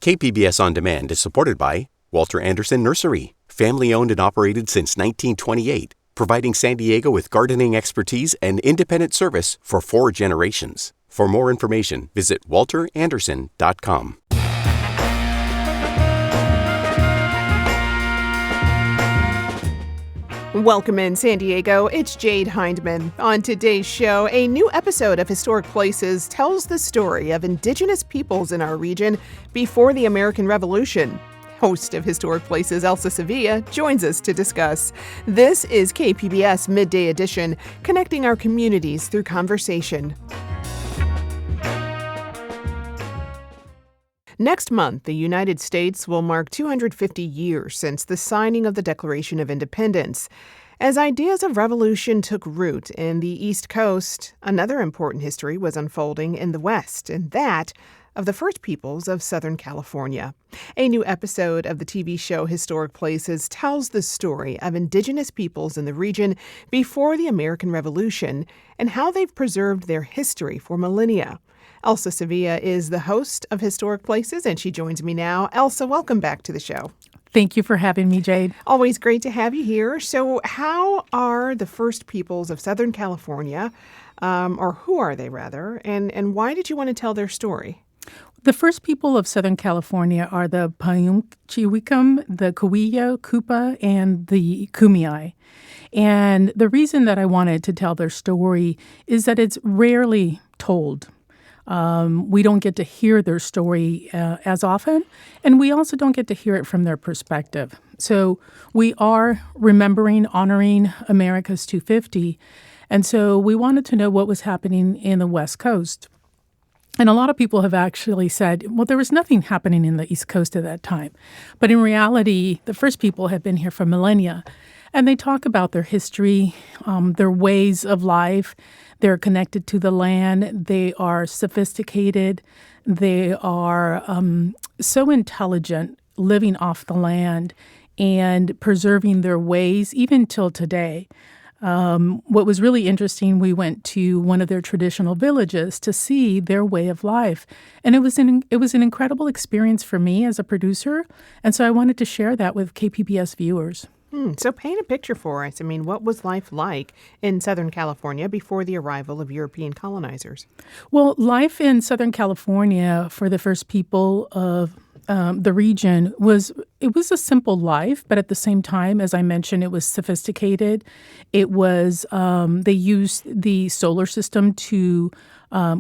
KPBS On Demand is supported by Walter Anderson Nursery, family-owned and operated since 1928, providing San Diego with gardening expertise and independent service for 4 generations. For more information, visit walteranderson.com. Welcome in, San Diego. It's Jade Hindmon. On today's show, a new episode of Historic Places tells the story of Indigenous peoples in our region before the American Revolution. Host of Historic Places, Elsa Sevilla, joins us to discuss. This is KPBS Midday Edition, connecting our communities through conversation. Next month, the United States will mark 250 years since the signing of the Declaration of Independence. As ideas of revolution took root in the East Coast, another important history was unfolding in the West, and that of the first peoples of Southern California. A new episode of the TV show Historic Places tells the story of Indigenous peoples in the region before the American Revolution and how they've preserved their history for millennia. Elsa Sevilla is the host of Historic Places, and she joins me now. Elsa, welcome back to the show. Thank you for having me, Jade. Always great to have you here. So how are the first peoples of Southern California, or who are they rather, and why did you want to tell their story? The first people of Southern California are the Payumchiwikam, the Kumeyaay, Kupa, and the Kumeyaay. And the reason that I wanted to tell their story is that it's rarely told. We don't get to hear their story as often, and we also don't get to hear it from their perspective. So we are remembering, honoring America's 250, and so we wanted to know what was happening in the West Coast. And a lot of people have actually said, well, there was nothing happening in the East Coast at that time. But in reality, the first people have been here for millennia, and they talk about their history, their ways of life. They're connected to the land. They are sophisticated. They are so intelligent, living off the land and preserving their ways, even till today. What was really interesting, we went to one of their traditional villages to see their way of life. And it was an incredible experience for me as a producer. And so I wanted to share that with KPBS viewers. So paint a picture for us. I mean, what was life like in Southern California before the arrival of European colonizers? Well, life in Southern California for the first people of the region was a simple life, but at the same time, as I mentioned, it was sophisticated. It was they used the solar system to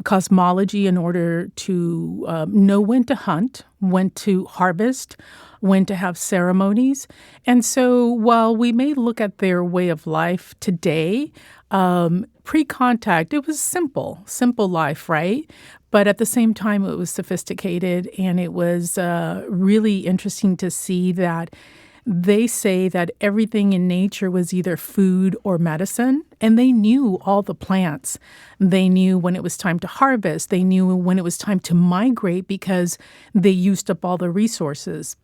cosmology in order to know when to hunt, when to harvest, when to have ceremonies. And so while we may look at their way of life today, pre-contact, it was simple life, right? But at the same time, it was sophisticated, and it was really interesting to see that they say that everything in nature was either food or medicine, and they knew all the plants. They knew when it was time to harvest. They knew when it was time to migrate because they used up all the resources.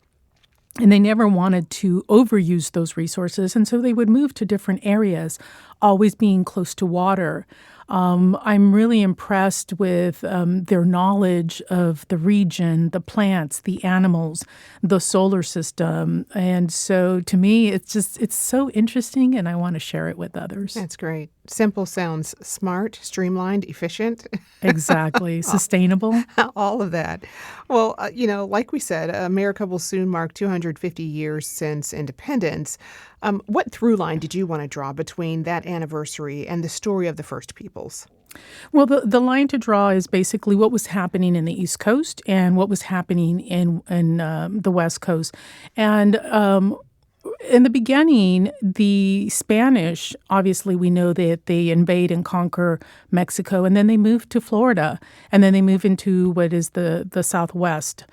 And they never wanted to overuse those resources, and so they would move to different areas, always being close to water. I'm really impressed with their knowledge of the region, the plants, the animals, the solar system. And so to me, it's so interesting, and I want to share it with others. That's great. Simple sounds smart, streamlined, efficient. Exactly. Sustainable. All of that. Well, like we said, America will soon mark 250 years since independence. What through line did you want to draw between that anniversary and the story of the first peoples? Well, the line to draw is basically what was happening in the East Coast and what was happening in the West Coast. And in the beginning, the Spanish, obviously we know that they invade and conquer Mexico, and then they move to Florida, and then they move into what is the Southwest.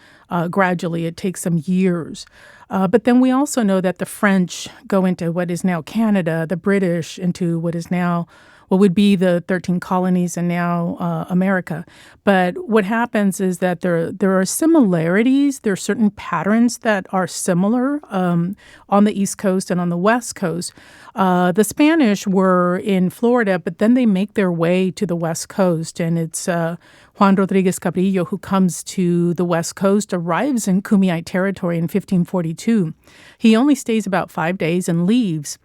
Gradually, it takes some years. But then we also know that the French go into what is now Canada, the British into what is now what would be the 13 colonies and now America. But what happens is that there are similarities. There are certain patterns that are similar on the East Coast and on the West Coast. The Spanish were in Florida, but then they make their way to the West Coast, and it's Juan Rodriguez Cabrillo who comes to the West Coast, arrives in Kumeyaay territory in 1542. He only stays about 5 days and leaves.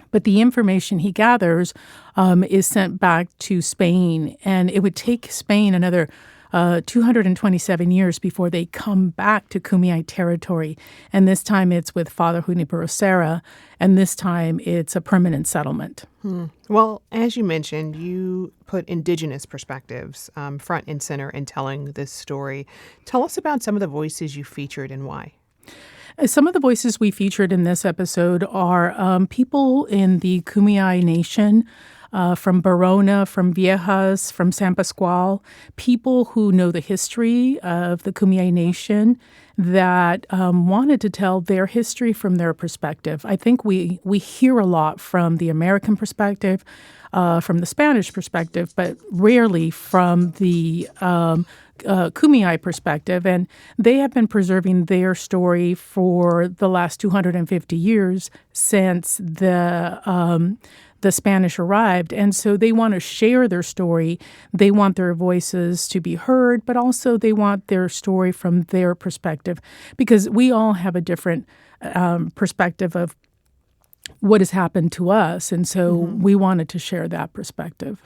But the information he gathers is sent back to Spain, and it would take Spain another 227 years before they come back to Kumeyaay territory. And this time it's with Father Junipero Serra, and this time it's a permanent settlement. Well, as you mentioned, you put Indigenous perspectives front and center in telling this story. Tell us about some of the voices you featured and why. Some of the voices we featured in this episode are people in the Kumeyaay Nation, from Barona, from Viejas, from San Pascual, people who know the history of the Kumeyaay Nation that wanted to tell their history from their perspective. I think we hear a lot from the American perspective, from the Spanish perspective, but rarely from the Kumeyaay perspective, and they have been preserving their story for the last 250 years since the Spanish arrived, and so they want to share their story. They want their voices to be heard, but also they want their story from their perspective, because we all have a different perspective of what has happened to us, and so we wanted to share that perspective.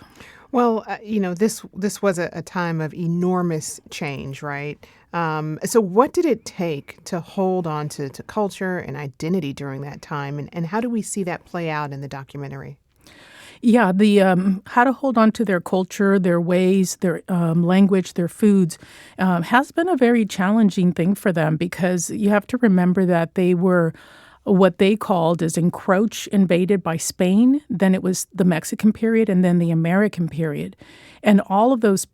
Well, this was a time of enormous change, right? So what did it take to hold on to culture and identity during that time? And how do we see that play out in the documentary? Yeah, the how to hold on to their culture, their ways, their language, their foods has been a very challenging thing for them, because you have to remember that they were what they called is invaded by Spain. Then it was the Mexican period and then the American period. And all of those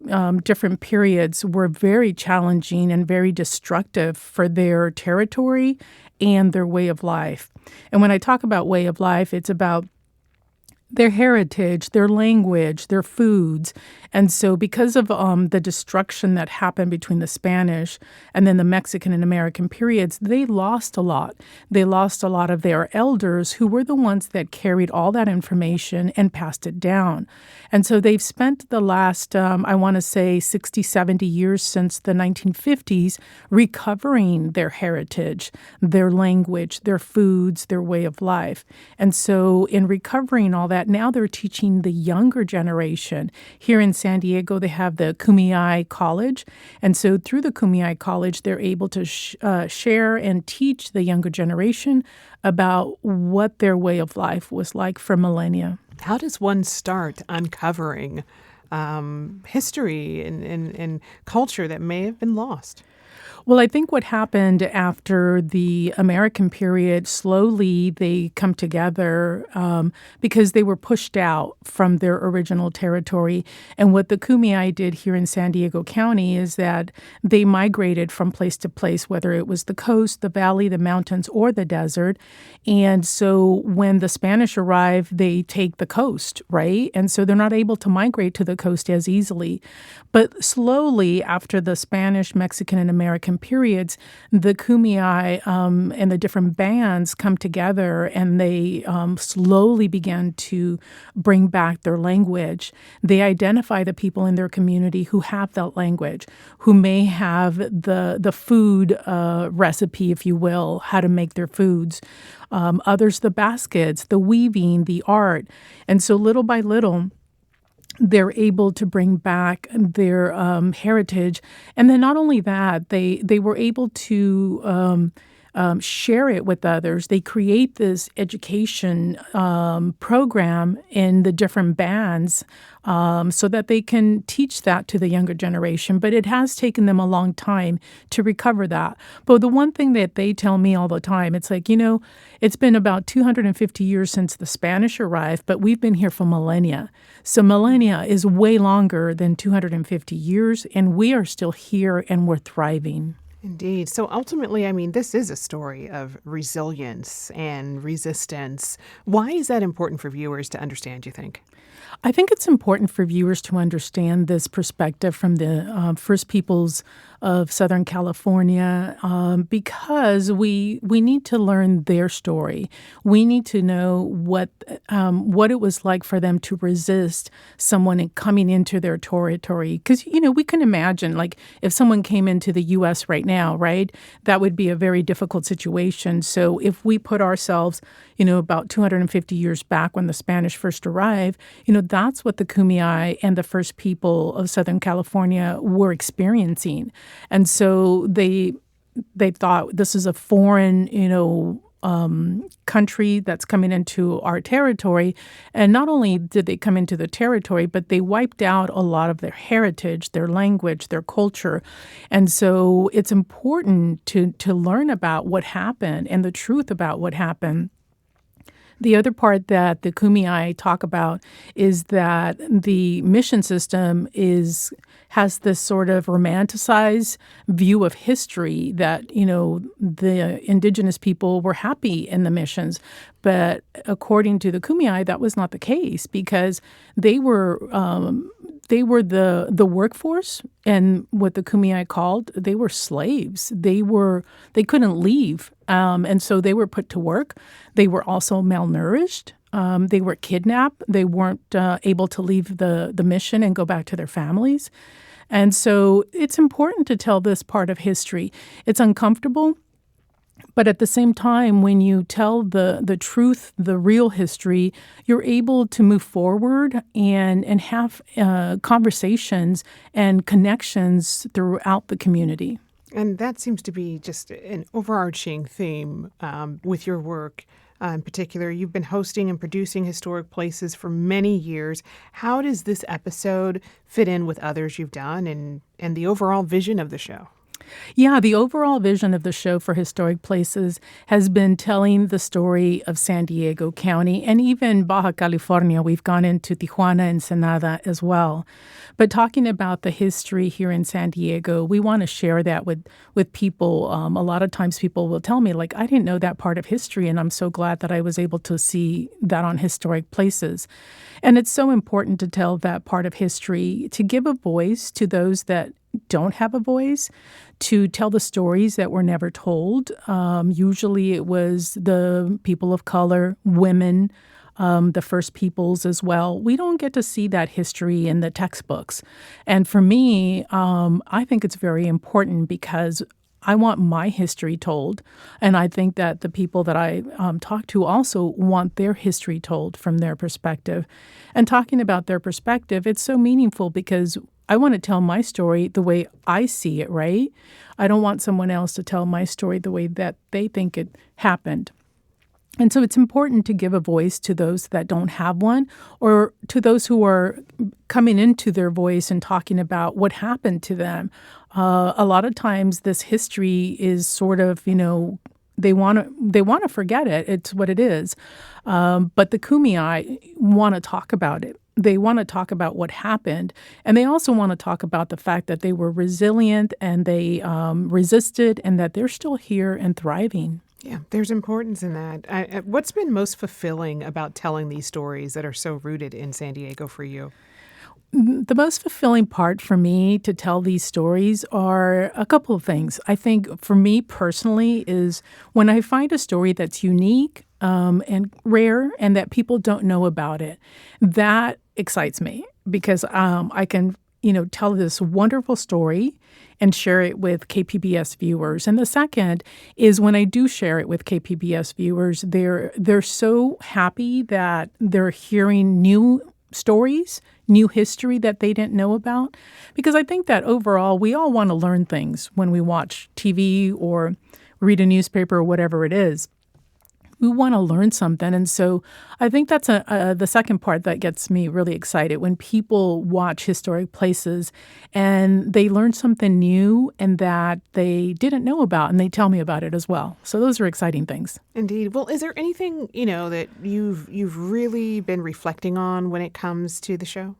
different periods were very challenging and very destructive for their territory and their way of life. And when I talk about way of life, it's about their heritage, their language, their foods. And so because of the destruction that happened between the Spanish and then the Mexican and American periods, they lost a lot. They lost a lot of their elders, who were the ones that carried all that information and passed it down. And so they've spent the last, I want to say, 60, 70 years since the 1950s recovering their heritage, their language, their foods, their way of life. And so in recovering all that, now they're teaching the younger generation. Here in San Diego, they have the Kumeyaay College. And so through the Kumeyaay College, they're able to share and teach the younger generation about what their way of life was like for millennia. How does one start uncovering history and culture that may have been lost? Well, I think what happened after the American period, slowly they come together because they were pushed out from their original territory. And what the Kumeyaay did here in San Diego County is that they migrated from place to place, whether it was the coast, the valley, the mountains, or the desert. And so when the Spanish arrive, they take the coast, right? And so they're not able to migrate to the coast as easily. But slowly, after the Spanish, Mexican, and American periods, the Kumeyaay and the different bands come together, and they slowly began to bring back their language. They identify the people in their community who have that language, who may have the food recipe, if you will, how to make their foods. Others, the baskets, the weaving, the art. And so little by little, they're able to bring back their heritage. And then not only that, they were able to share it with others. They create this education program in the different bands so that they can teach that to the younger generation. But it has taken them a long time to recover that. But the one thing that they tell me all the time, it's like, it's been about 250 years since the Spanish arrived, but we've been here for millennia. So millennia is way longer than 250 years, and we are still here and we're thriving. Indeed. So ultimately, I mean, this is a story of resilience and resistance. Why is that important for viewers to understand, you think? I think it's important for viewers to understand this perspective from the First Peoples of Southern California because we need to learn their story. We need to know what it was like for them to resist someone coming into their territory. Because we can imagine, like, if someone came into the U.S. right now, right, that would be a very difficult situation. So if we put ourselves, about 250 years back when the Spanish first arrived, that's what the Kumeyaay and the First People of Southern California were experiencing. And so they thought this is a foreign, country that's coming into our territory. And not only did they come into the territory, but they wiped out a lot of their heritage, their language, their culture. And so it's important to learn about what happened and the truth about what happened. The other part that the Kumeyaay talk about is that the mission system has this sort of romanticized view of history that, the indigenous people were happy in the missions. But according to the Kumeyaay, that was not the case because they were the workforce, and what the Kumeyaay called, they were slaves. They couldn't leave, and so they were put to work. They were also malnourished. They were kidnapped. They weren't able to leave the mission and go back to their families. And so it's important to tell this part of history. It's uncomfortable. But at the same time, when you tell the truth, the real history, you're able to move forward and have conversations and connections throughout the community. And that seems to be just an overarching theme with your work. In particular, you've been hosting and producing historic places for many years. How does this episode fit in with others you've done and the overall vision of the show? Yeah, the overall vision of the show for Historic Places has been telling the story of San Diego County and even Baja California. We've gone into Tijuana, Ensenada as well. But talking about the history here in San Diego, we want to share that with people. A lot of times people will tell me, like, I didn't know that part of history, and I'm so glad that I was able to see that on Historic Places. And it's so important to tell that part of history, to give a voice to those that don't have a voice, to tell the stories that were never told. Usually it was the people of color, women, the First Peoples as well. We don't get to see that history in the textbooks. And for me, I think it's very important because I want my history told. And I think that the people that I talk to also want their history told from their perspective. And talking about their perspective, it's so meaningful because I want to tell my story the way I see it, right? I don't want someone else to tell my story the way that they think it happened. And so it's important to give a voice to those that don't have one, or to those who are coming into their voice and talking about what happened to them. A lot of times this history is sort of, they want to forget it. It's what it is. But the Kumeyaay want to talk about it. They want to talk about what happened, and they also want to talk about the fact that they were resilient and they resisted and that they're still here and thriving. Yeah, there's importance in that. What's been most fulfilling about telling these stories that are so rooted in San Diego for you? The most fulfilling part for me to tell these stories are a couple of things. I think for me personally is when I find a story that's unique and rare and that people don't know about it. That excites me because I can, tell this wonderful story and share it with KPBS viewers. And the second is when I do share it with KPBS viewers, they're so happy that they're hearing new stories, new history that they didn't know about. Because I think that overall, we all want to learn things when we watch TV or read a newspaper or whatever it is. We want to learn something. And so I think that's the second part that gets me really excited when people watch Historic Places and they learn something new and that they didn't know about, and they tell me about it as well. So those are exciting things. Indeed. Well, is there anything, that you've really been reflecting on when it comes to the show?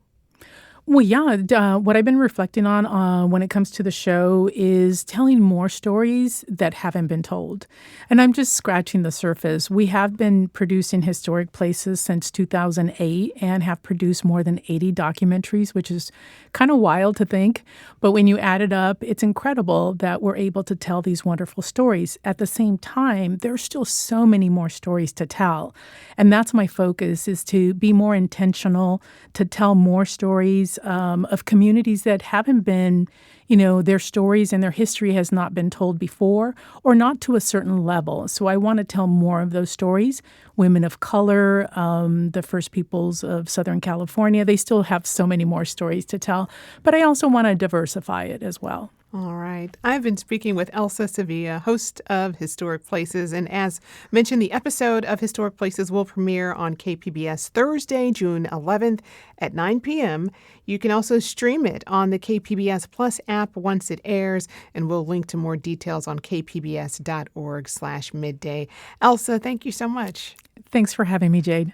Well, yeah, what I've been reflecting on when it comes to the show is telling more stories that haven't been told. And I'm just scratching the surface. We have been producing historic places since 2008 and have produced more than 80 documentaries, which is kind of wild to think. But when you add it up, it's incredible that we're able to tell these wonderful stories. At the same time, there's still so many more stories to tell. And that's my focus, is to be more intentional, to tell more stories of communities that haven't been, their stories and their history has not been told before, or not to a certain level. So I want to tell more of those stories. Women of color, the first peoples of Southern California, they still have so many more stories to tell. But I also want to diversify it as well. All right. I've been speaking with Elsa Sevilla, host of Historic Places. And as mentioned, the episode of Historic Places will premiere on KPBS Thursday, June 11th at 9 p.m. You can also stream it on the KPBS Plus app once it airs, and we'll link to more details on kpbs.org/midday. Elsa, thank you so much. Thanks for having me, Jade.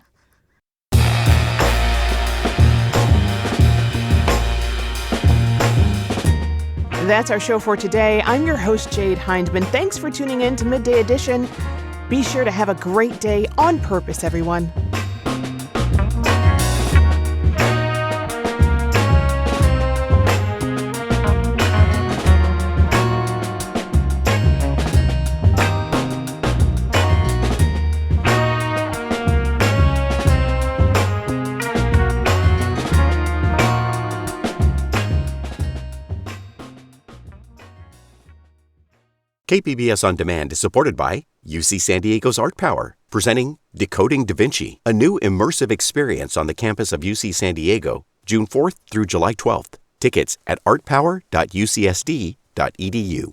That's our show for today. I'm your host, Jade Hindmon. Thanks for tuning in to Midday Edition. Be sure to have a great day on purpose, everyone. KPBS On Demand is supported by UC San Diego's Art Power, presenting Decoding Da Vinci, a new immersive experience on the campus of UC San Diego, June 4th through July 12th. Tickets at artpower.ucsd.edu.